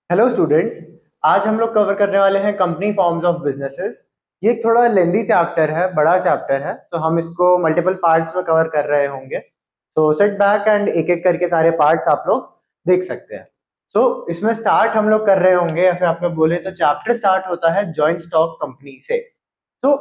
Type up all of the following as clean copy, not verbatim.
Hello students. आज हम लोग कवर करने वाले हैं कंपनी फॉर्म्स ऑफ बिजनेसेस। ये एक थोड़ा लेंदी चैप्टर है, बड़ा चैप्टर है, तो हम इसको मल्टीपल पार्ट्स में कवर कर रहे होंगे। तो सेट बैक एंड एक एक करके सारे पार्ट्स आप लोग देख सकते हैं। इसमें स्टार्ट हम लोग कर रहे होंगे, या फिर आपको बोले तो चैप्टर स्टार्ट होता है जॉइंट स्टॉक कंपनी से। तो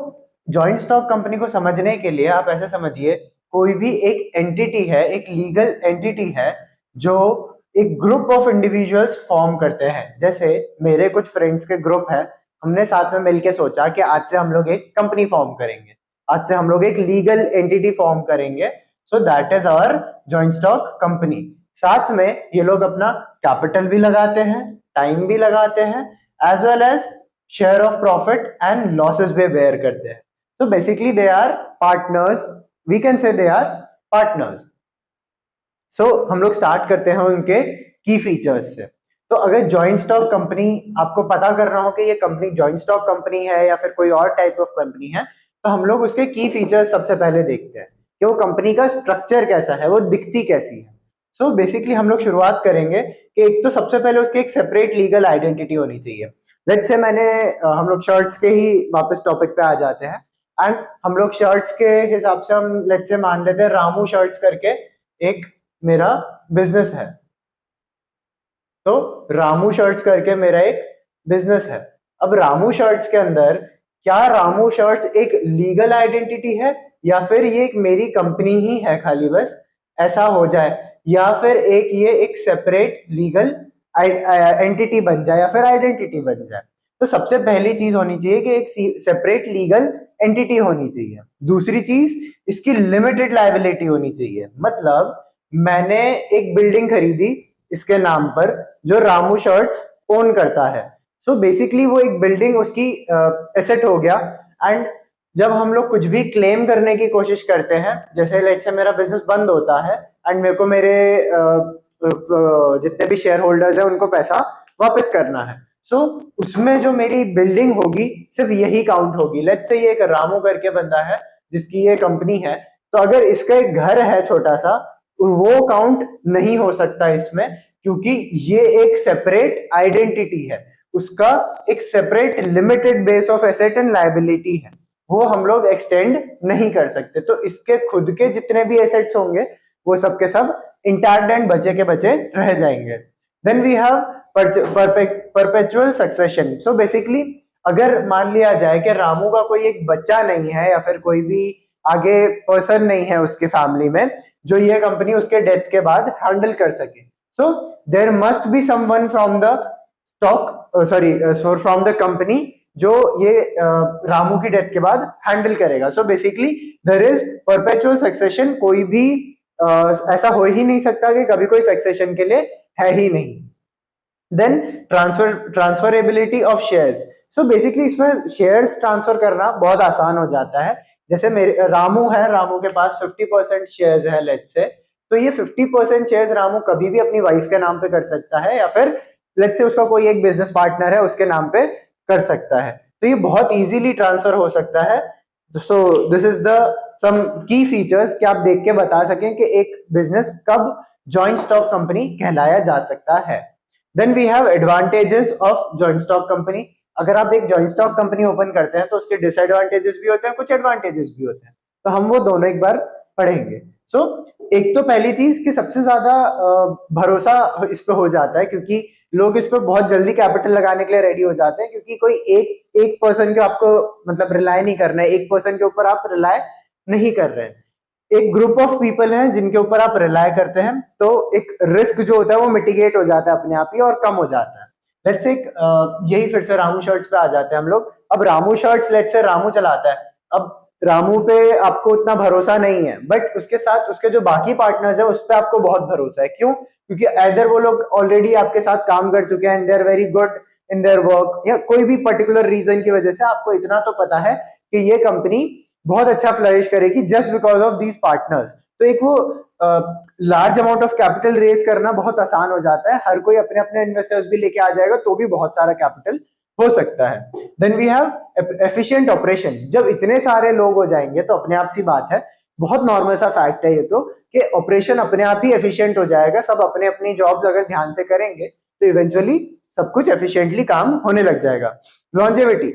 जॉइंट स्टॉक कंपनी को समझने के लिए आप ऐसे समझिए, कोई भी एक एंटिटी है, एक लीगल एंटिटी है जो एक ग्रुप ऑफ इंडिविजुअल्स फॉर्म करते हैं। जैसे मेरे कुछ फ्रेंड्स के ग्रुप है, हमने साथ में मिलके सोचा कि आज से हम लोग एक कंपनी फॉर्म करेंगे, आज से हम लोग एक लीगल एंटिटी फॉर्म करेंगे। So that is our joint stock company. साथ में ये लोग अपना कैपिटल भी लगाते हैं, टाइम भी लगाते हैं, as well as share of profit and losses भी बेयर करते हैं। तो basically they are partners, we can say they are partners. हम लोग स्टार्ट करते हैं उनके की फीचर्स से। तो अगर जॉइंट स्टॉक कंपनी आपको पता करना हो कि ये कंपनी जॉइंट स्टॉक कंपनी है या फिर कोई और टाइप ऑफ कंपनी है, तो हम लोग उसके की फीचर्स सबसे पहले देखते हैं कि वो कंपनी का स्ट्रक्चर कैसा है, वो दिखती कैसी है। बेसिकली हम लोग शुरुआत करेंगे कि एक तो सबसे पहले उसकी एक सेपरेट लीगल आइडेंटिटी होनी चाहिए। लेट्स से हम लोग शर्ट्स के ही वापस टॉपिक पे आ जाते हैं। एंड हम लोग शर्ट्स के हिसाब से हम लेट्स से मान लेते हैं रामू शर्ट्स करके एक मेरा बिजनेस है। तो रामू शर्ट्स करके मेरा एक बिजनेस है। अब रामू शर्ट्स के अंदर क्या रामू शर्ट्स एक लीगल आइडेंटिटी है, या फिर ये एक मेरी कंपनी ही है खाली बस, ऐसा हो जाए, या फिर ये एक सेपरेट लीगल एंटिटी बन जाए या फिर आइडेंटिटी बन जाए। तो सबसे पहली चीज होनी चाहिए कि एक सेपरेट लीगल एंटिटी होनी चाहिए। दूसरी चीज, इसकी लिमिटेड लायबिलिटी होनी चाहिए। मतलब मैंने एक बिल्डिंग खरीदी इसके नाम पर जो रामू शर्ट्स ओन करता है। बेसिकली वो एक बिल्डिंग उसकी एसेट हो गया। एंड जब हम लोग कुछ भी क्लेम करने की कोशिश करते हैं, जैसे लेट्स से मेरा बिजनेस बंद होता है एंड मेरे को मेरे जितने भी शेयर होल्डर्स हैं उनको पैसा वापस करना है, उसमें जो मेरी बिल्डिंग होगी सिर्फ यही काउंट होगी। लेट्स से ये एक रामू करके बंदा है जिसकी ये कंपनी है, तो अगर इसका एक घर है छोटा सा, वो काउंट नहीं हो सकता इसमें, क्योंकि ये एक सेपरेट आइडेंटिटी है, उसका एक separate limited base of asset and liability है, वो हम लोग एक्सटेंड नहीं कर सकते। तो इसके खुद के जितने भी एसेट्स होंगे वो सब के सब इंटैक्ट एंड बचे के बचे रह जाएंगे। Then we have perpetual succession. Basically अगर मान लिया जाए कि रामू का कोई एक बच्चा नहीं है या फिर कोई भी आगे पर्सन नहीं है उसकी फैमिली में जो ये कंपनी उसके डेथ के बाद हैंडल कर सके, there must be someone from the from the company जो ये रामू की डेथ के बाद हैंडल करेगा। Basically there is perpetual succession. कोई भी ऐसा हो ही नहीं सकता कि कभी कोई सक्सेशन के लिए है ही नहीं। Then transferability of shares. Basically इसमें शेयर्स ट्रांसफर करना बहुत आसान हो जाता है। जैसे मेरे रामू है, रामू के पास 50% शेयर्स है लेट्स से, तो ये 50% शेयर्स रामू कभी भी अपनी वाइफ के नाम पे कर सकता है, या फिर लेट्स से उसका कोई एक बिजनेस पार्टनर है उसके नाम पे कर सकता है। तो ये बहुत इजीली ट्रांसफर हो सकता है। दिस इज द सम की फीचर्स कि आप देख के बता सकें कि एक बिजनेस कब जॉइंट स्टॉक कंपनी कहलाया जा सकता है। Then we have advantages of joint stock company. अगर आप एक जॉइंट स्टॉक कंपनी ओपन करते हैं तो उसके डिसएडवांटेजेस भी होते हैं, कुछ एडवांटेजेस भी होते हैं, तो हम वो दोनों एक बार पढ़ेंगे। एक तो पहली चीज कि सबसे ज्यादा भरोसा इस पे हो जाता है, क्योंकि लोग इस पे बहुत जल्दी कैपिटल लगाने के लिए रेडी हो जाते हैं, क्योंकि कोई एक पर्सन के आपको मतलब रिलाय नहीं करना है, एक पर्सन के ऊपर आप रिलाय नहीं कर रहे हैं, एक ग्रुप ऑफ पीपल हैं जिनके ऊपर आप रिलाय करते हैं, तो एक रिस्क जो होता है वो मिटिगेट हो जाता है अपने आप ही और कम हो जाता है। लेट्स से यही फिर से रामू शर्ट्स पे आ जाते हैं हम लोग। अब Ramu shirts let's say Ramu चलाता है, अब रामू पे आपको उतना भरोसा नहीं है, बट उसके साथ उसके जो बाकी पार्टनर्स है उस पर आपको बहुत भरोसा है। क्यों? क्योंकि ऐदर वो लोग ऑलरेडी आपके साथ काम कर चुके हैं and they are very good in their work, या कोई भी पर्टिकुलर रीजन की वजह से आपको इतना तो पता है कि ये कंपनी बहुत अच्छा फ्लरिश करेगी just because of these partners. तो एक वो large amount of capital raise करना बहुत आसान हो जाता है, हर कोई अपने अपने इन्वेस्टर्स भी लेके आ जाएगा तो भी बहुत सारा कैपिटल हो सकता है। Then we have efficient operation. जब इतने सारे लोग हो जाएंगे तो अपने आप सी बात है, बहुत नॉर्मल सा फैक्ट है ये तो, कि ऑपरेशन अपने आप ही एफिशिएंट हो जाएगा। सब अपने अपनी जॉब्स अगर ध्यान से करेंगे तो इवेंचुअली सब कुछ एफिशिएंटली काम होने लग जाएगा। लॉन्जेविटी,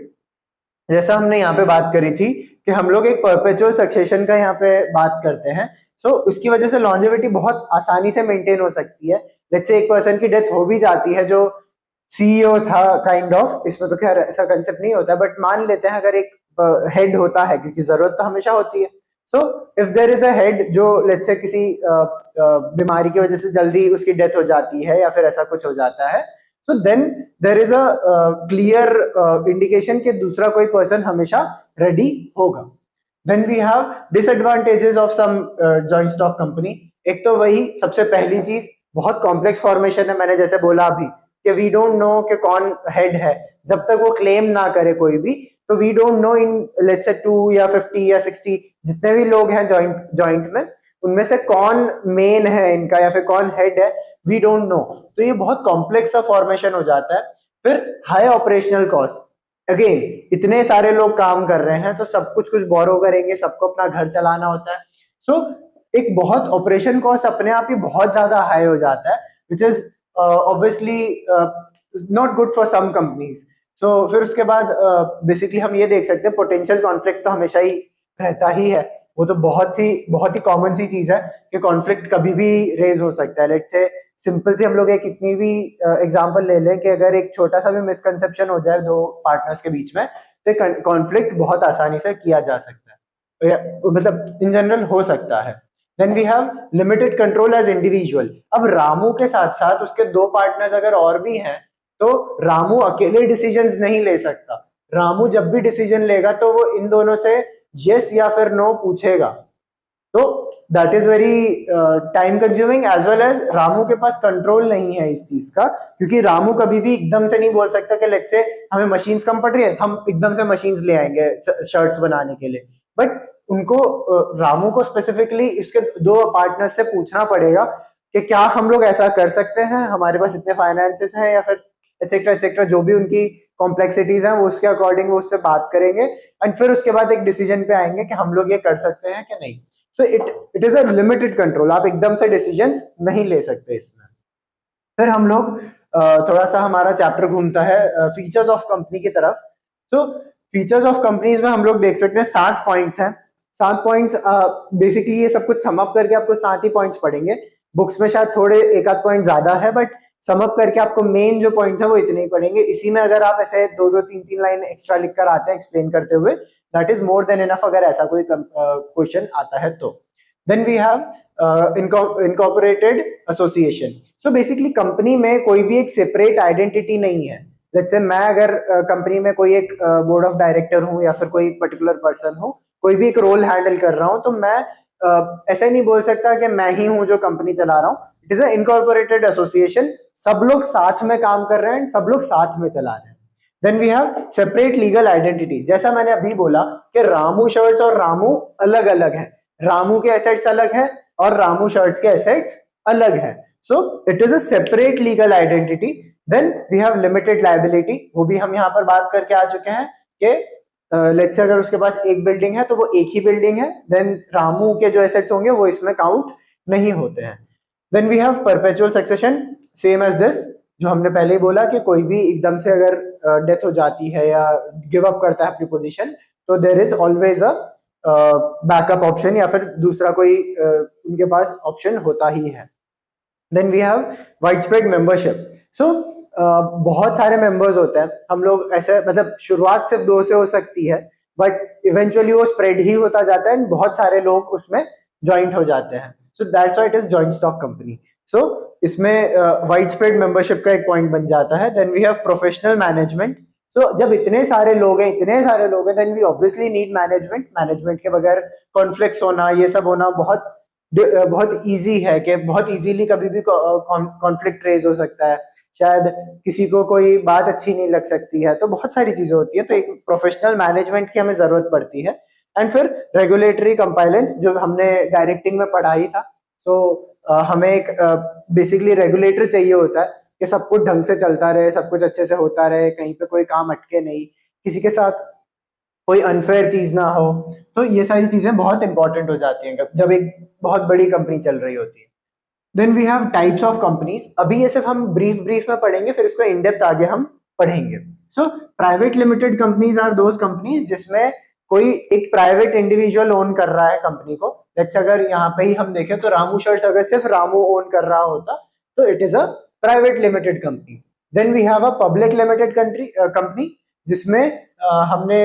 जैसा हमने यहाँ पे बात करी थी कि हम लोग एक परपेचुअल सक्सेशन का यहाँ पे बात करते हैं, सो उसकी वजह से लॉन्जेविटी बहुत आसानी से मेंटेन हो सकती है। लेट्स से एक पर्सन की डेथ हो भी जाती है जो सीईओ था काइंड ऑफ, इसमें तो खैर ऐसा कंसेप्ट नहीं होता, बट मान लेते हैं अगर एक हेड होता है, क्योंकि जरूरत तो हमेशा होती है। So if there is a head जो लेट्स से किसी बीमारी की वजह से जल्दी उसकी डेथ हो जाती है या फिर ऐसा कुछ हो जाता है, so then there is a clear indication कि दूसरा कोई पर्सन हमेशा रेडी होगा। Then we have disadvantages of some joint stock company. एक तो वही सबसे पहली चीज, बहुत कॉम्प्लेक्स फॉर्मेशन है, मैंने जैसे बोला अभी कि वी डोंट नो कि कौन हेड है, जब तक वो क्लेम ना करे कोई भी, तो we don't know in let's say 2 या 50 या 60 जितने भी लोग हैं जॉइंट में, उनमें से कौन मेन है इनका या फिर कौन हेड है, वी डोंट नो। तो ये बहुत कॉम्प्लेक्स सा फॉर्मेशन हो जाता है। फिर हाई ऑपरेशनल कॉस्ट, अगेन इतने सारे लोग काम कर रहे हैं तो सब कुछ कुछ बोरो करेंगे, सबको अपना घर चलाना होता है, सो एक बहुत ऑपरेशन कॉस्ट अपने आप ही बहुत ज्यादा हाई हो जाता है, which is obviously not good for some companies. तो फिर उसके बाद बेसिकली हम ये देख सकते हैं पोटेंशियल कॉन्फ्लिक्ट तो हमेशा ही रहता ही है, वो तो बहुत ही कॉमन सी चीज है कि कॉन्फ्लिक्ट कभी भी रेज हो सकता है। लेट्स से सिंपल से हम लोग एक इतनी भी एग्जांपल ले लें कि अगर एक छोटा सा भी मिसकंसेप्शन हो जाए दो पार्टनर्स के बीच में, तो कॉन्फ्लिक्ट बहुत आसानी से किया जा सकता है, मतलब इन जनरल हो सकता है। Then we have limited control as individual. अब रामू के साथ साथ उसके दो पार्टनर्स अगर और भी हैं, तो रामू अकेले डिसीजंस नहीं ले सकता। रामू जब भी डिसीजन लेगा तो वो इन दोनों से यस या फिर नो पूछेगा, तो that is very time consuming as well as Ramu के पास कंट्रोल नहीं है इस चीज का, क्योंकि रामू कभी भी एकदम से नहीं बोल सकता कि लेट्स से हमें मशीन्स कम पड़ रही है, हम एकदम से मशीन्स ले आएंगे शर्ट्स बनाने के लिए, बट उनको रामू को स्पेसिफिकली इसके दो पार्टनर्स से पूछना पड़ेगा कि क्या हम लोग ऐसा कर सकते हैं, हमारे पास इतने फाइनेंसेस हैं या फिर एक्सेट्रा जो भी उनकी कॉम्प्लेक्सिटीज हैं वो उसके अकॉर्डिंग वो उससे बात करेंगे, एंड फिर उसके बाद एक डिसीजन पे आएंगे कि हम लोग ये कर सकते हैं कि नहीं। सो it is a limited control, आप एकदम से डिसीजंस नहीं ले सकते इसमें। फिर हम लोग थोड़ा सा हमारा चैप्टर घूमता है फीचर्स ऑफ कंपनी की तरफ। तो फीचर्स ऑफ कंपनीज में हम लोग देख सकते हैं 7 पॉइंट्स हैं। 7 पॉइंट्स बेसिकली ये सब कुछ सम अप करके आपको 7 ही पॉइंट्स पढ़ेंगे, बुक्स में शायद थोड़े एक आध पॉइंट ज्यादा है, बट सम अप करके आपको मेन जो पॉइंट्स है वो इतने ही पढ़ेंगे। इसी में अगर आप ऐसे 2-2 3-3 लाइन एक्स्ट्रा लिख कर आते हैं एक्सप्लेन करते हुए, that is more than enough अगर ऐसा कोई क्वेश्चन आता है तो। Then we have incorporated association. So basically company में कोई भी एक सेपरेट आइडेंटिटी नहीं है। लेट्स से मैं अगर कंपनी में कोई एक बोर्ड ऑफ डायरेक्टर हूँ या फिर कोई एक पर्टिकुलर पर्सन हूँ, कोई भी एक रोल हैंडल कर रहा हूँ, तो मैं ऐसे नहीं बोल सकता कि मैं ही हूँ जो कंपनी चला रहा हूँ। It is a incorporated association, सब लोग साथ में काम कर रहे हैं, सब लोग साथ में चला रहे हैं। Then we have separate legal identity. जैसा मैंने अभी बोला कि रामू शर्ट्स और रामू अलग अलग है, रामू के एसेट्स अलग है और रामू शर्ट्स के एसेट्स अलग है, so it is a separate legal identity. Then we have limited liability, वो भी हम यहाँ पर बात करके आ चुके हैं कि लेट्स से अगर उसके पास एक बिल्डिंग है तो वो एक ही बिल्डिंग है, देन रामू के जो एसेट्स होंगे वो इसमें काउंट नहीं होते हैं। Then we have perpetual succession, same as this, जो हमने पहले ही बोला कि कोई भी एकदम से अगर डेथ हो जाती है या गिव अप करता है अपनी पोजीशन, तो there is always a backup option या फिर दूसरा कोई उनके पास ऑप्शन होता ही है। Then we have wide spread membership. So बहुत सारे मेंबर्स होते हैं, हम लोग ऐसे मतलब शुरुआत सिर्फ 2 से हो सकती है, बट इवेंचुअली वो स्प्रेड ही होता जाता है, बहुत सारे लोग उसमें ज्वाइंट हो जाते हैं, so that's why it is joint stock company. So इसमें वाइड स्प्रेड मेंबरशिप का एक पॉइंट बन जाता है। Then we have professional management. So जब इतने सारे लोग हैं then we obviously need management. Management के बगैर कॉन्फ्लिक्ट्स होना, ये सब होना बहुत इजी है कि बहुत इजीली कभी भी कॉन्फ्लिक्ट रेज हो सकता है, शायद किसी को कोई बात अच्छी नहीं लग सकती है, तो बहुत सारी चीजें होती है, तो एक प्रोफेशनल मैनेजमेंट की हमें जरूरत पड़ती है। एंड फिर रेगुलेटरी कंप्लायंस, जो हमने डायरेक्टिंग में पढ़ा ही था। सो हमें एक बेसिकली रेगुलेटर चाहिए होता है कि सब कुछ ढंग से चलता रहे, सब कुछ अच्छे से होता रहे, कहीं पे कोई काम अटके नहीं, किसी के साथ कोई अनफेयर चीज ना हो। तो ये सारी चीजें बहुत इंपॉर्टेंट हो जाती हैं जब एक बहुत बड़ी कंपनी चल रही होती है। Then we have types of companies. अभी ये सिर्फ हम ब्रीफ में पढ़ेंगे, फिर इसको इन डेप्थ आगे हम पढ़ेंगे। So private limited companies are those companies जिसमें कोई एक प्राइवेट इंडिविजुअल ओन कर रहा है कंपनी को। लेट्स अगर यहाँ पे ही हम देखें तो रामू शर्ट्स अगर सिर्फ रामू ओन कर रहा होता तो it is a private limited company. Then we have a public limited company जिसमें हमने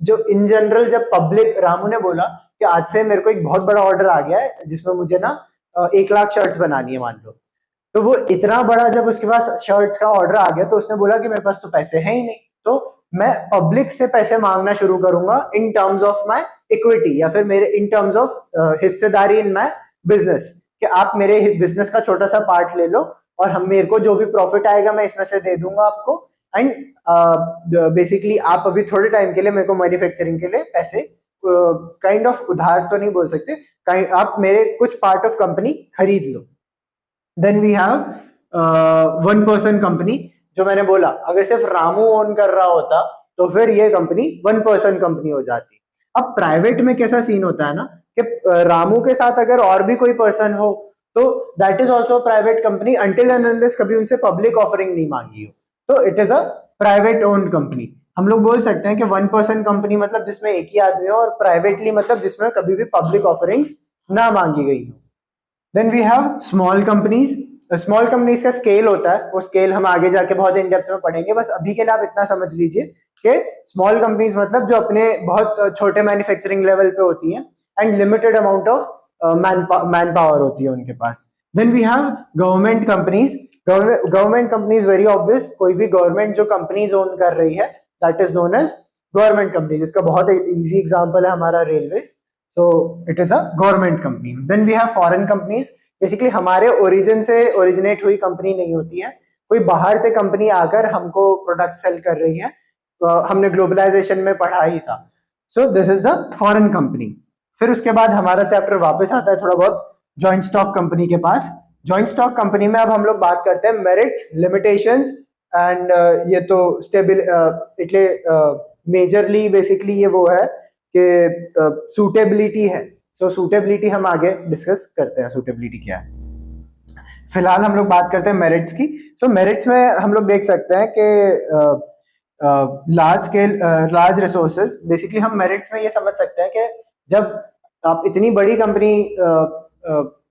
जो इन जनरल जब पब्लिक, रामू ने बोला कि आज से मेरे को एक बहुत बड़ा ऑर्डर आ गया है जिसमें मुझे ना 1 लाख शर्ट्स बनानी है मान लो, तो वो इतना बड़ा जब उसके पास शर्ट्स का ऑर्डर आ गया तो उसने बोला कि मेरे पास तो पैसे हैं ही नहीं, तो मैं पब्लिक से पैसे मांगना शुरू करूंगा in terms of my equity या फिर मेरे इन टर्म्स ऑफ हिस्सेदारी इन माय बिजनेस, कि आप मेरे बिजनेस का छोटा सा पार्ट ले लो और हम मेरे को जो भी प्रॉफिट आएगा मैं इसमें से दे दूंगा आपको। एंड बेसिकली आप अभी थोड़े टाइम के लिए मेरे को मैन्युफैक्चरिंग के लिए पैसे काइंड ऑफ उधार तो नहीं बोल सकते, आप मेरे कुछ पार्ट ऑफ कंपनी खरीद लो। Then we have 1 person company, जो मैंने बोला अगर सिर्फ रामू ओन कर रहा होता तो फिर ये कंपनी 1 पर्सन कंपनी हो जाती। अब प्राइवेट में कैसा सीन होता है ना कि रामू के साथ अगर और भी कोई पर्सन हो तो that is also private company until and unless कभी उनसे पब्लिक ऑफरिंग नहीं मांगी हो, तो it is a private owned company. हम लोग बोल सकते हैं कि 1 पर्सन कंपनी मतलब जिसमें एक ही आदमी हो, और प्राइवेटली मतलब जिसमें कभी भी पब्लिक ऑफरिंग्स ना मांगी गई हो। Then we have small companies. Small companies का स्केल होता है, वो स्केल हम आगे जाके बहुत इन डेप्थ में पढ़ेंगे, बस अभी के लिए आप इतना समझ लीजिए कि स्मॉल कंपनीज मतलब जो अपने बहुत छोटे मैन्युफैक्चरिंग लेवल पे होती हैं and limited amount of man power होती है उनके पास। Then we have government companies. Government companies very obvious, कोई भी गवर्नमेंट जो कंपनीज ओन कर रही है that is known as government companies. इसका बहुत इजी एग्जांपल है हमारा railways, so it is a government company. Then we have foreign companies, basically हमारे ओरिजिन से ओरिजिनेट हुई कंपनी नहीं होती है, कोई बाहर से कंपनी आकर हमको प्रोडक्ट सेल कर रही है, हमने ग्लोबलाइजेशन में पढ़ा ही था। So this is the foreign company. फिर उसके बाद हमारा चैप्टर वापस आता है थोड़ा बहुत जॉइंट स्टॉक कंपनी के पास। जॉइंट स्टॉक कंपनी में अब हम लोग बात करते हैं मेरिट्स, लिमिटेशंस एंड ये तो स्टेबल इटले मेजरली बेसिकली ये वो है कि सूटेबिलिटी है। सो सूटेबिलिटी हम आगे डिस्कस करते हैं, सूटेबिलिटी क्या है। फिलहाल हम लोग बात करते हैं मेरिट्स की। सो मेरिट्स में हम लोग देख सकते हैं कि large scale large resources, basically हम मेरिट्स में ये समझ सकते हैं कि जब आप इतनी बड़ी कंपनी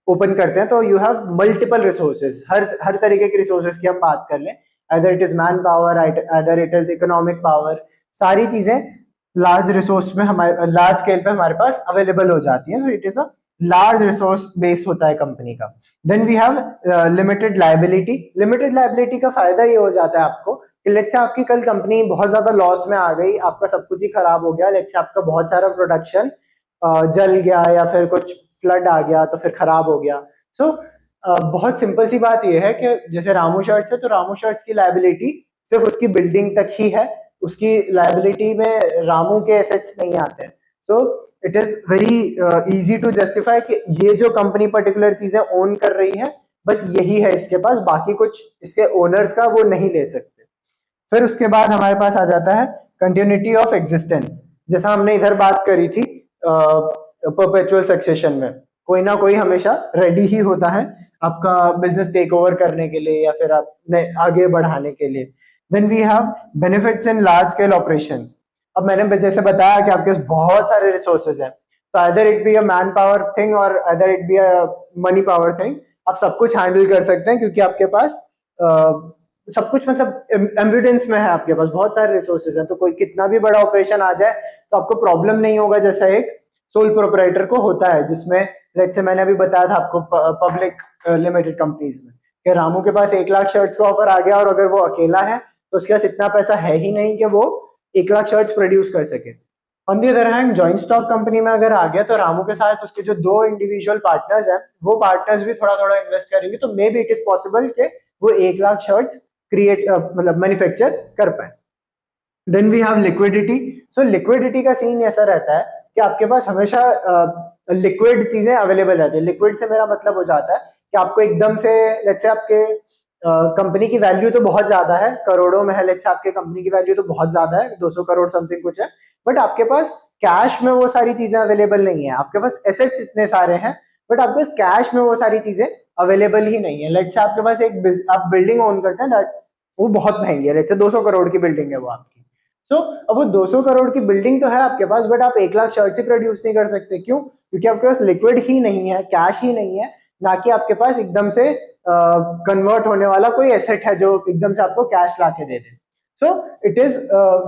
ओपन करते हैं तो यू हैव मल्टीपल रिसोर्सेज, हर तरीके के रिसोर्सेज की हम बात कर लें, either it is man power, either it is economic power, सारी चीजें लार्ज रिसोर्स में हमारे लार्ज स्केल पे हमारे पास अवेलेबल हो जाती है। So it is a large resource base होता है कंपनी का। Then we have limited liability. Limited liability का फायदा ये हो जाता है आपको कि लेट्स से आपकी कल कंपनी बहुत ज्यादा लॉस में आ गई, आपका सब कुछ ही खराब हो गया, लेट्स से आपका बहुत सारा प्रोडक्शन जल गया या फिर कुछ फ्लड आ गया तो फिर खराब हो गया। सो बहुत सिंपल सी बात यह है कि जैसे रामू शर्ट्स है तो रामू शर्ट्स की लायबिलिटी सिर्फ उसकी बिल्डिंग तक ही है, उसकी लायबिलिटी में रामू के एसेट्स नहीं आते हैं। So it is very easy to justify कि ये जो कंपनी पर्टिकुलर चीजें ओन कर रही है बस यही है इसके पास, बाकी कुछ इसके ओनर्स का वो नहीं ले सकते। फिर उसके बाद हमारे पास आ जाता है कंटिन्यूटी ऑफ एग्जिस्टेंस। जैसा हमने इधर बात करी थी परपेचुअल सक्सेशन में, कोई ना कोई हमेशा रेडी ही होता है आपका बिजनेस टेक ओवर करने के लिए या फिर आपने आगे बढ़ाने के लिए। Then we have benefits in large scale operations. अब मैंने जैसे बताया कि आपके पास बहुत सारे रिसोर्सेज हैं, तो either it be a man power thing और either it be a money power thing, आप सब कुछ हैंडल कर सकते हैं क्योंकि आपके पास सब कुछ मतलब एविडेंस में है, आपके पास बहुत सारे रिसोर्सेज हैं, तो कोई कितना भी बड़ा ऑपरेशन आ जाए तो आपको प्रॉब्लम नहीं होगा जैसा एक सोल प्रोपराइटर को होता है, जिसमें लेट्स से मैंने अभी बताया था आपको पब्लिक लिमिटेड कंपनीज में कि रामू के पास 1 लाख शर्ट्स का ऑफर आ गया और अगर वो अकेला है तो उसके पास इतना पैसा है ही नहीं कि वो 1 लाख शर्ट्स प्रोड्यूस कर सके। On the other hand joint stock company में अगर आ गया तो रामू के साथ उसके जो 2 इंडिविजुअल पार्टनर्स हैं वो पार्टनर्स भी थोड़ा थोड़ा इन्वेस्ट करेंगे, तो maybe it is possible कि वो 1 लाख शर्ट्स क्रिएट मतलब मैन्युफैक्चर कर पाए। Then we have liquidity. So liquidity का सीन ऐसा रहता है कि आपके पास हमेशा लिक्विड चीजें अवेलेबल रहती है। लिक्विड से मेरा मतलब हो जाता है कि आपको एकदम से लेट्स से आपके कंपनी की वैल्यू तो बहुत ज्यादा है, करोड़ों में है, लेट्स से आपके कंपनी की वैल्यू तो बहुत ज्यादा है, 200 करोड़ समथिंग कुछ है, बट आपके पास कैश में वो सारी चीजें अवेलेबल नहीं है, आपके पास एसेट्स इतने सारे हैं बट आपके पास कैश में वो सारी चीजें अवेलेबल ही नहीं है। लेट्स से आपके पास आप बिल्डिंग ओन करते हैं, दैट वो बहुत महंगी है, लेट्स से 200 करोड़ की बिल्डिंग है वो आपकी। तो अब वो 200 करोड़ की बिल्डिंग तो है आपके पास, बट आप 1 लाख शर्ट ही प्रोड्यूस नहीं कर सकते। क्यों? क्योंकि आपके पास लिक्विड ही नहीं है, कैश ही नहीं है, ना कि आपके पास एकदम से कन्वर्ट होने वाला कोई एसेट है जो एकदम से आपको कैश ला के दे दे। So it is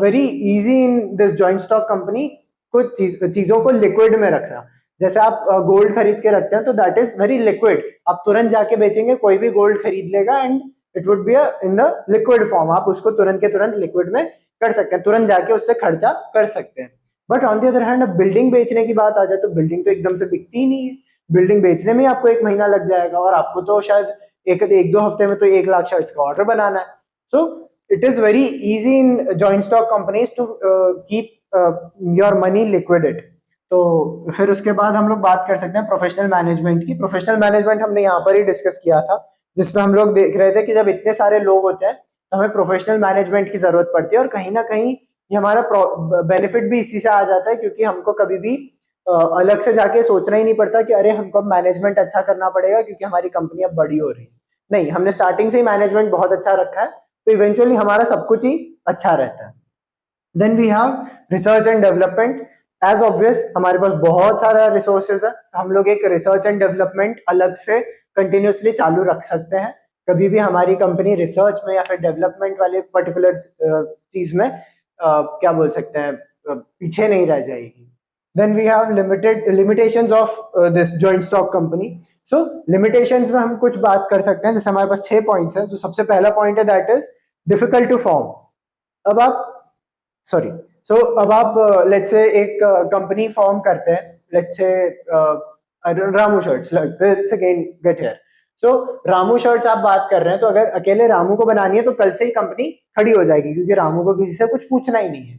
very easy in this joint stock company कुछ चीजों को लिक्विड में रखना। जैसे आप गोल्ड खरीद के रखते हैं तो दैट इज वेरी लिक्विड, आप तुरंत जाके बेचेंगे, कोई भी गोल्ड खरीद लेगा and it would be in the liquid form, आप उसको तुरंत के तुरंत लिक्विड में कर सकते हैं, तुरंत जाके उससे खर्चा कर सकते हैं। But on the other hand अब बिल्डिंग बेचने की बात आ जाए तो बिल्डिंग तो एकदम से बिकती ही नहीं है, बिल्डिंग बेचने में आपको 1 महीना लग जाएगा और आपको तो शायद एक दो हफ्ते में तो 1 लाख शर्ट्स का ऑर्डर बनाना है। So it is very easy in joint stock companies to keep your money liquidated. तो फिर उसके बाद हम लोग बात कर सकते हैं प्रोफेशनल मैनेजमेंट की। प्रोफेशनल मैनेजमेंट हमने यहाँ पर ही डिस्कस किया था, जिसमें हम लोग देख रहे थे कि जब इतने सारे लोग होते हैं तो हमें प्रोफेशनल मैनेजमेंट की जरूरत पड़ती है, और कहीं ना कहीं ये हमारा बेनिफिट भी इसी से आ जाता है, क्योंकि हमको कभी भी अलग से जाके सोचना ही नहीं पड़ता कि अरे हमको मैनेजमेंट अच्छा करना पड़ेगा क्योंकि हमारी कंपनी अब बड़ी हो रही है। नहीं, हमने स्टार्टिंग से ही मैनेजमेंट बहुत अच्छा रखा है, तो इवेंचुअली हमारा सब कुछ ही अच्छा रहता है। Then we have research and development. As obvious हमारे पास बहुत सारा रिसोर्सेज है, हम लोग एक रिसर्च एंड डेवलपमेंट अलग से कंटिन्यूसली चालू रख सकते हैं। कभी भी हमारी कंपनी रिसर्च में या फिर डेवलपमेंट वाले पर्टिकुलर चीज में क्या बोल सकते हैं, पीछे नहीं रह जाएगी। Then we have limitations of this joint stock company. So limitations में हम कुछ बात कर सकते हैं, जैसे हमारे पास 6 पॉइंट्स है। जो सबसे पहला पॉइंट है that is difficult to form. अब आप सॉरी सो अब आप लेट्स से एक कंपनी फॉर्म करते हैं, let's say Ramu shirts, let's again get here. So Ramu shirts आप बात कर रहे हैं, तो अगर अकेले रामू को बनानी है तो कल से ही कंपनी खड़ी हो जाएगी, क्योंकि रामू को किसी से कुछ पूछना ही नहीं है।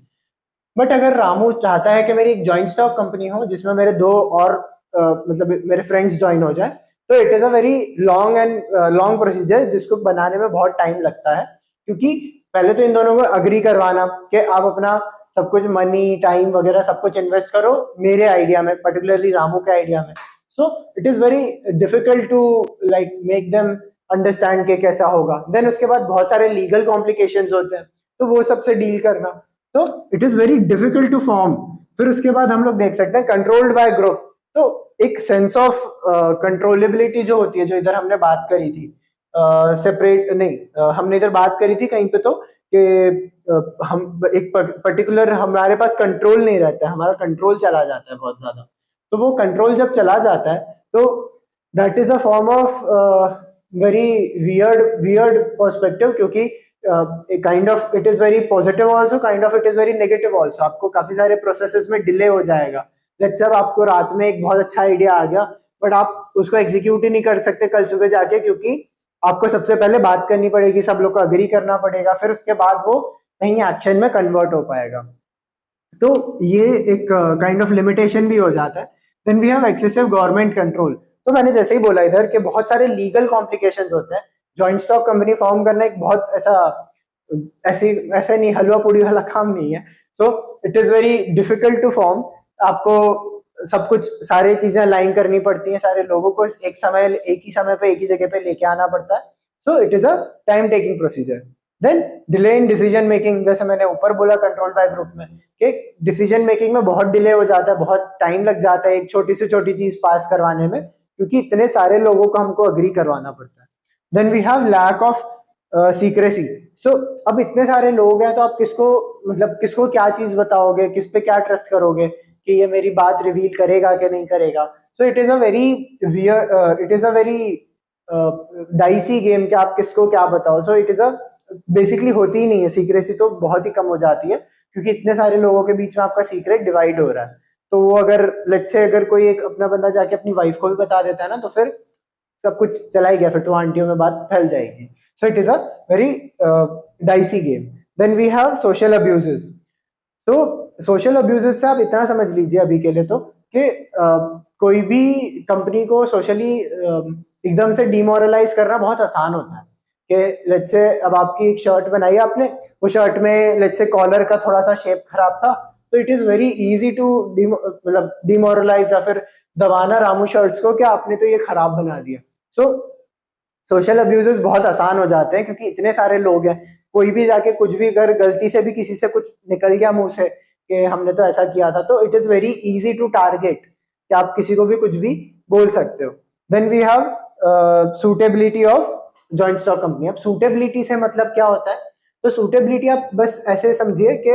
बट अगर रामू चाहता है कि मेरी एक जॉइंट स्टॉक कंपनी हो जिसमें मेरे 2 और मतलब मेरे फ्रेंड्स ज्वाइन हो जाए, तो it is a very long procedure जिसको बनाने में बहुत टाइम लगता है। क्योंकि पहले तो इन दोनों को अग्री करवाना कि आप अपना सब कुछ मनी टाइम वगैरह सब कुछ इन्वेस्ट करो मेरे आइडिया में, पर्टिकुलरली रामू के आइडिया में। So it is very difficult to like make them understand के कैसा होगा। देन उसके बाद बहुत सारे लीगल कॉम्प्लिकेशंस होते हैं, तो वो सबसे डील करना, तो it is very difficult to form. फिर उसके बाद हम लोग देख सकते हैं कंट्रोल्ड बाय ग्रुप। तो एक सेंस ऑफ कंट्रोलेबिलिटी जो होती है, जो इधर हमने बात करी थी, सेपरेट नहीं, हमने इधर बात करी थी कहीं पे तो कि हम एक पर्टिकुलर हमारे पास कंट्रोल नहीं रहता है, हमारा कंट्रोल चला जाता है बहुत ज्यादा। तो वो कंट्रोल जब चला जाता है तो that is a form of very weird perspective, क्योंकि kind of it is very positive also, kind of it is very negative also. आपको काफी सारे प्रोसेसेस में डिले हो जाएगा। लेट्स से अब आपको रात में एक बहुत अच्छा आइडिया आ गया, बट आप उसको एग्जीक्यूट ही नहीं कर सकते कल सुबह जाके, क्योंकि आपको सबसे पहले बात करनी पड़ेगी, सब लोग को अग्री करना पड़ेगा, फिर उसके बाद वो कहीं एक्शन में कन्वर्ट हो पाएगा। तो ये एक काइंड ऑफ लिमिटेशन भी हो जाता है। Then we have excessive government control. तो मैंने जैसे ही बोला इधर कि बहुत सारे लीगल कॉम्प्लिकेशंस होते हैं। जॉइंट स्टॉक कंपनी फॉर्म करना एक बहुत ऐसा नहीं हलवा पूड़ी वाला काम नहीं है। So it is very difficult to form. आपको सब कुछ सारी चीजें अलाइन करनी पड़ती हैं, सारे लोगों को एक ही समय पे एक ही जगह पे लेके आना पड़ता है। So it is a time taking procedure. Then delay in decision making, जैसे मैंने ऊपर बोला कंट्रोल बाय ग्रुप में कि डिसीजन मेकिंग में बहुत डिले हो जाता है, बहुत टाइम लग जाता है एक छोटी से छोटी चीज पास करवाने में, क्योंकि इतने सारे लोगों को हमको अग्री करवाना पड़ता है। Then we have lack of secrecy. So अब इतने सारे लोग हैं तो आप किसको क्या चीज बताओगे, किस पे क्या ट्रस्ट करोगे कि ये मेरी बात रिवील करेगा कि नहीं करेगा। सो it is a very dicey game कि आप किसको क्या बताओ। सो इट इज अ बेसिकली होती ही नहीं है, सीक्रेसी तो बहुत ही कम हो जाती है, क्योंकि इतने सारे लोगों के बीच में आपका सीक्रेट डिवाइड हो रहा है। तो वो अगर लेट्स से अगर कोई एक अपना बंदा जाके अपनी वाइफ को भी बता देता है ना, तो फिर सब कुछ चला ही गया, फिर तो आंटियों में बात फैल जाएगी। So it is a very dicey game. Then we have social abuses. तो सोशल अब्यूजेस से आप इतना समझ लीजिए अभी के लिए तो कि कोई भी कंपनी को सोशली एकदम से डिमोरलाइज करना बहुत आसान होता है। कि लेट्स से अब आपकी एक शर्ट बनाई आपने, वो शर्ट में लेट्स से कॉलर का थोड़ा सा शेप खराब था, तो it is very easy to demoralise या फिर दबाना रामू शर्ट्स को कि आपने तो ये खराब बना दिया। सो सोशल अब्यूजेस बहुत आसान हो जाते हैं क्योंकि इतने सारे लोग हैं, कोई भी जाके कुछ भी अगर गलती से भी किसी से कुछ निकल गया मुंह से कि हमने तो ऐसा किया था, तो it is very easy to target कि आप किसी को भी कुछ भी बोल सकते हो। Then we have suitability of joint stock company. अब सूटेबिलिटी से मतलब क्या होता है? तो सूटेबिलिटी आप बस ऐसे समझिए कि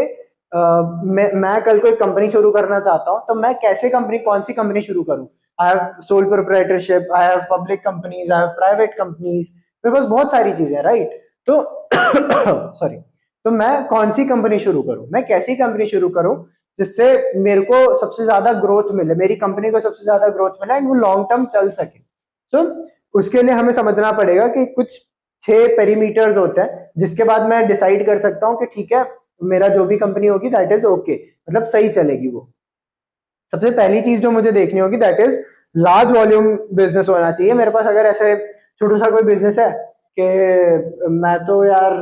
मैं कल को एक कंपनी शुरू करना चाहता हूँ, तो मैं कैसे कंपनी, कौन सी कंपनी शुरू करूँ? I have sole proprietorship, I have public companies, I have private companies, मेरे पास बहुत सारी चीजें, राइट? तो सॉरी, तो मैं कौन सी कंपनी शुरू करूं, मैं कैसी कंपनी शुरू करूं जिससे मेरे को सबसे ज्यादा ग्रोथ मिले, मेरी कंपनी को सबसे ज्यादा ग्रोथ मिले एंड वो लॉन्ग टर्म चल सके। तो उसके लिए हमें समझना पड़ेगा कि कुछ 6 पेरीमीटर्स होते हैं जिसके बाद मैं डिसाइड कर सकता हूं कि ठीक है, मेरा जो भी कंपनी होगी दैट इज ओके, मतलब सही चलेगी वो। सबसे पहली चीज जो मुझे देखनी होगी that is large volume business होना चाहिए मेरे पास। अगर ऐसे छोटा सा कोई बिजनेस है कि मैं तो यार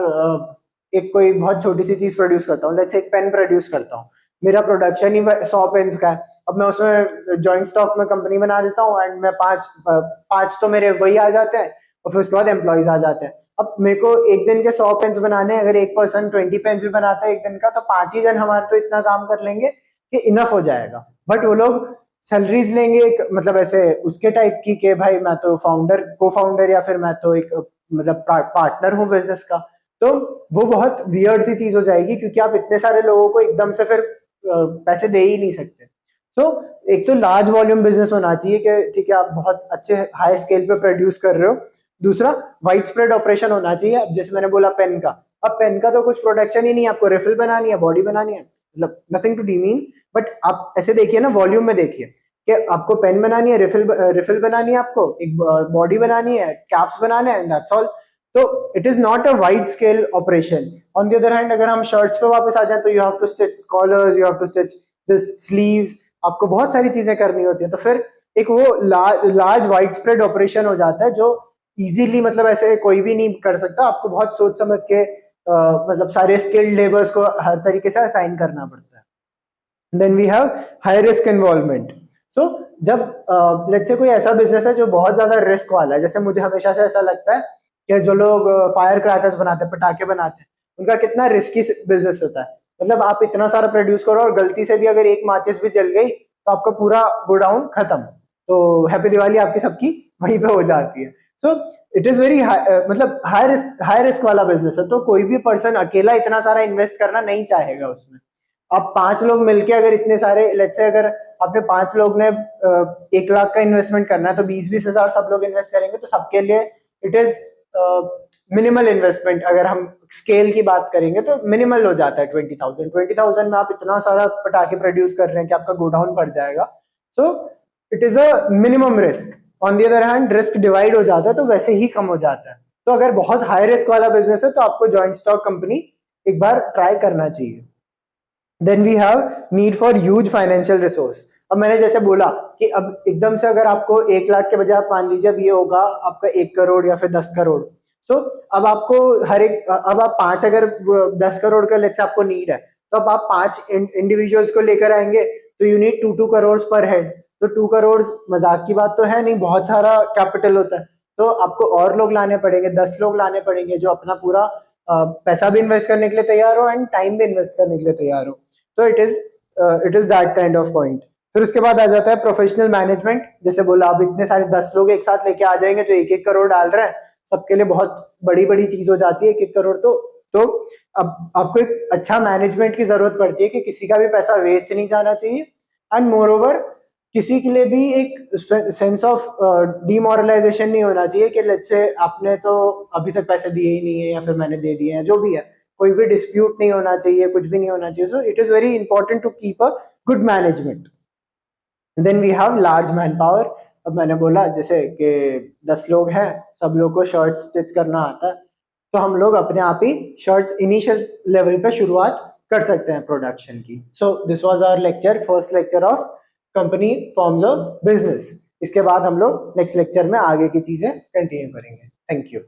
एक कोई बहुत छोटी सी चीज प्रोड्यूस करता हूँ, लेट्स एक पेन प्रोड्यूस करता हूँ, मेरा प्रोडक्शन ही 100 पेन्स का है, अब मैं उसमें जॉइंट स्टॉक में कंपनी बना देता हूँ एंड मैं पांच तो मेरे वही आ जाते हैं और फिर उसके बाद एम्प्लॉयज आ जाते हैं। अब मेरे को एक दिन के 100 पेन्स बनाने, अगर एक पर्सन 20 पेन्स भी बनाता है एक दिन का, तो 5 ही जन हमारे तो इतना काम कर लेंगे कि इनफ हो जाएगा। बट वो लोग सैलरीज लेंगे एक, मतलब ऐसे उसके टाइप की कि भाई मैं तो को फाउंडर या फिर मैं तो एक मतलब पार्टनर हूँ बिजनेस का। तो वो बहुत वियर्ड सी चीज हो जाएगी क्योंकि आप इतने सारे लोगों को एकदम से फिर पैसे दे ही नहीं सकते। तो एक तो लार्ज वॉल्यूम बिजनेस होना चाहिए कि ठीक है आप बहुत अच्छे हाई स्केल पे प्रोड्यूस कर रहे हो। दूसरा, वाइड स्प्रेड ऑपरेशन होना चाहिए। अब जैसे मैंने बोला पेन का, अब पेन का तो कुछ प्रोडक्शन ही नहीं है, आपको रिफिल बनानी है, बॉडी बनानी है, मतलब नथिंग टू डीमीन, बट आप ऐसे देखिए ना, वॉल्यूम में देखिए कि आपको पेन बनानी है, रिफिल बनानी है, आपको एक बॉडी बनानी है, कैप्स बनाने हैं, दैट्स ऑल। तो it is not a wide scale operation. On the other hand अगर हम शर्ट्स पे वापस आ जाए तो you have to stitch collars, you have to stitch this sleeves, आपको बहुत सारी चीजें करनी होती है। तो फिर एक वो लार्ज वाइड स्प्रेड ऑपरेशन हो जाता है जो इजीली, मतलब ऐसे कोई भी नहीं कर सकता, आपको बहुत सोच समझ के मतलब सारे स्किल्ड लेबर्स को हर तरीके से असाइन करना पड़ता है। Then we have high risk involvement. So जब लेट्स से कोई ऐसा बिजनेस है जो बहुत ज्यादा रिस्क वाला है, जैसे मुझे हमेशा से ऐसा लगता है कि जो लोग फायर क्रैकर्स बनाते हैं, पटाखे बनाते हैं, उनका कितना रिस्की बिजनेस होता है। मतलब आप इतना सारा प्रोड्यूस करो और गलती से भी अगर एक माचिस भी जल गई तो आपका पूरा गोडाउन खत्म, तो हैप्पी दिवाली आपकी सबकी वहीं पे हो जाती है। सो इट इज वेरी मतलब हाई रिस्क वाला बिजनेस है, तो कोई भी पर्सन अकेला इतना सारा इन्वेस्ट करना नहीं चाहेगा उसमें। आप 5 लोग मिलके अगर इतने सारे, लेट्स से अगर आपने 5 लोग ने 1 लाख का इन्वेस्टमेंट करना है, तो 20-20 हजार सब लोग इन्वेस्ट करेंगे, तो सबके लिए इट इज मिनिमल इन्वेस्टमेंट। अगर हम स्केल की बात करेंगे तो मिनिमल हो जाता है 20,000 में आप इतना सारा पटाखे प्रोड्यूस कर रहे हैं कि आपका गोडाउन पड़ जाएगा। सो it is a minimum risk. On the other hand risk divide हो जाता है तो वैसे ही कम हो जाता है। तो अगर बहुत हाई रिस्क वाला बिजनेस है तो आपको जॉइंट स्टॉक कंपनी एक बार ट्राई करना चाहिए। Then we have need for huge financial resource. अब मैंने जैसे बोला कि अब एकदम से अगर आपको 1 लाख के बजाय आप मान लीजिए अब ये होगा आपका 1 करोड़ या फिर 10 करोड़। सो अब आपको हर एक, अब आप 5, अगर 10 करोड़ का लेट्स से आपको नीड है, तो अब आप 5 इंडिविजुअल्स को लेकर आएंगे तो यू नीड 2 करोड़ पर हेड। तो 2 करोड़ मजाक की बात तो है नहीं, बहुत सारा कैपिटल होता है। तो आपको और लोग लाने पड़ेंगे, 10 लोग लाने पड़ेंगे जो अपना पूरा पैसा भी इन्वेस्ट करने के लिए तैयार हो एंड टाइम भी इन्वेस्ट करने के लिए तैयार हो। तो it is that kind of point. फिर उसके बाद आ जाता है प्रोफेशनल मैनेजमेंट। जैसे बोला, अब इतने सारे 10 लोग एक साथ लेके आ जाएंगे जो 1-1 करोड़ डाल रहे हैं, सबके लिए बहुत बड़ी बड़ी चीज हो जाती है 1-1 करोड़। तो अब आपको एक अच्छा मैनेजमेंट की जरूरत पड़ती है कि किसी का भी पैसा वेस्ट नहीं जाना चाहिए एंड मोर ओवर किसी के लिए भी एक सेंस ऑफ डिमोरलाइजेशन नहीं होना चाहिए कि लेट्स से आपने तो अभी तक पैसे दिए ही नहीं है या फिर मैंने दे दिए हैं, जो भी है, कोई भी डिस्प्यूट नहीं होना चाहिए, कुछ भी नहीं होना चाहिए। So it is very important to keep a good management. Then we have large manpower. अब मैंने बोला जैसे कि 10 लोग हैं, सब लोग को शर्ट स्टिच करना आता है, तो हम लोग अपने आप ही शर्ट्स इनिशियल लेवल पे शुरुआत कर सकते हैं प्रोडक्शन की। So this was our lecture, first lecture of company forms of business. इसके बाद हम लोग नेक्स्ट लेक्चर में आगे की चीजें कंटिन्यू करेंगे। Thank you.